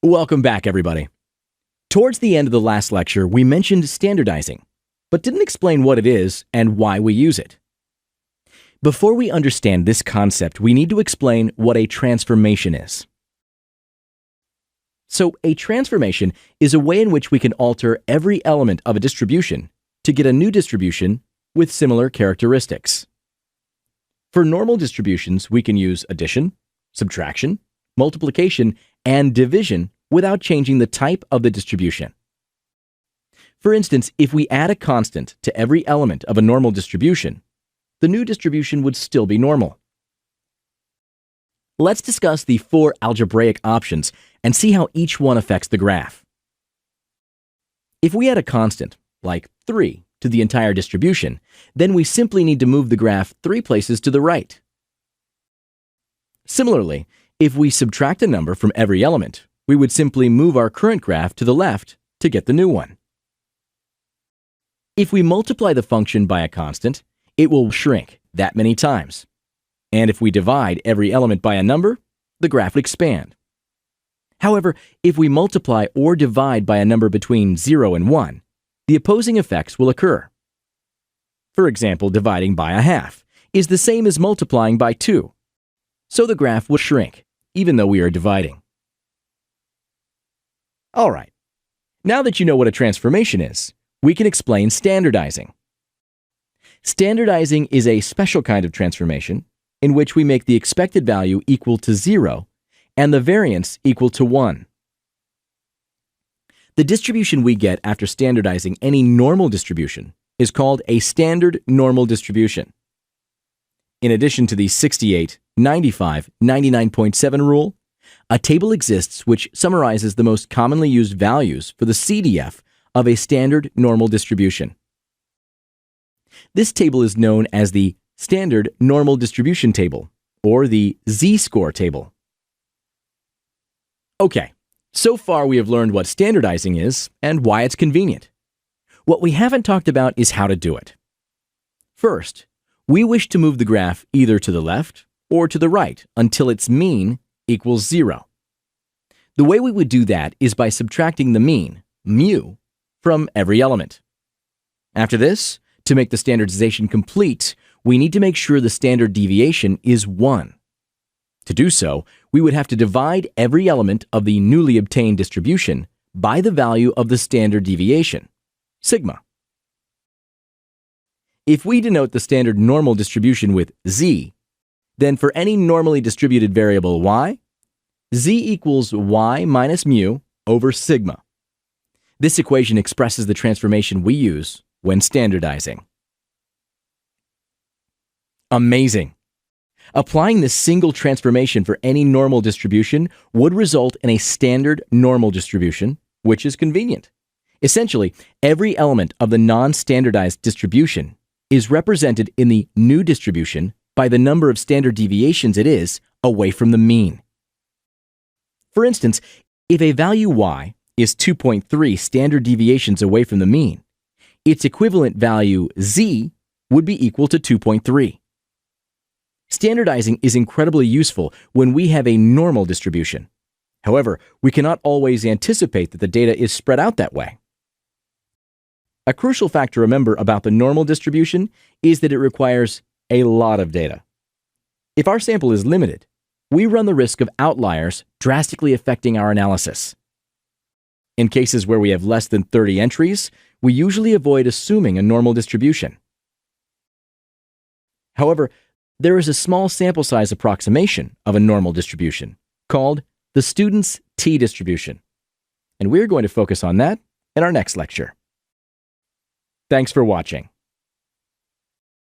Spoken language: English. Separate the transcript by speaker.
Speaker 1: Welcome back, everybody. Towards the end of the last lecture, we mentioned standardizing, but didn't explain what it is and why we use it. Before we understand this concept, we need to explain what a transformation is. So, a transformation is a way in which we can alter every element of a distribution to get a new distribution with similar characteristics. For normal distributions, we can use addition, subtraction, multiplication, and division without changing the type of the distribution. For instance, if we add a constant to every element of a normal distribution, the new distribution would still be normal. Let's discuss the 4 algebraic options and see how each one affects the graph. If we add a constant, like 3, to the entire distribution, then we simply need to move the graph 3 places to the right. Similarly, if we subtract a number from every element, we would simply move our current graph to the left to get the new one. If we multiply the function by a constant, it will shrink that many times. And if we divide every element by a number, the graph would expand. However, if we multiply or divide by a number between 0 and 1, the opposing effects will occur. For example, dividing by a half is the same as multiplying by 2, so the graph will shrink, even though we are dividing. All right, now that you know what a transformation is, we can explain standardizing. Standardizing is a special kind of transformation in which we make the expected value equal to 0 and the variance equal to 1. The distribution we get after standardizing any normal distribution is called a standard normal distribution. In addition to the 68, 95, 99.7 rule, a table exists which summarizes the most commonly used values for the CDF of a standard normal distribution. This table is known as the Standard Normal Distribution Table, or the Z-score table. Okay, so far we have learned what standardizing is and why it's convenient. What we haven't talked about is how to do it. First, we wish to move the graph either to the left or to the right until its mean equals 0. The way we would do that is by subtracting the mean, mu, from every element. After this, to make the standardization complete, we need to make sure the standard deviation is 1. To do so, we would have to divide every element of the newly obtained distribution by the value of the standard deviation, sigma. If we denote the standard normal distribution with z, then for any normally distributed variable y, z equals y minus mu over sigma. This equation expresses the transformation we use when standardizing. Amazing! Applying this single transformation for any normal distribution would result in a standard normal distribution, which is convenient. Essentially, every element of the non-standardized distribution is represented in the new distribution by the number of standard deviations it is away from the mean. For instance, if a value y is 2.3 standard deviations away from the mean, its equivalent value z would be equal to 2.3. Standardizing is incredibly useful when we have a normal distribution. However, we cannot always anticipate that the data is spread out that way. A crucial fact to remember about the normal distribution is that it requires a lot of data. If our sample is limited, we run the risk of outliers drastically affecting our analysis. In cases where we have less than 30 entries, we usually avoid assuming a normal distribution. However, there is a small sample size approximation of a normal distribution called the student's t-distribution, and we're going to focus on that in our next lecture. Thanks for watching.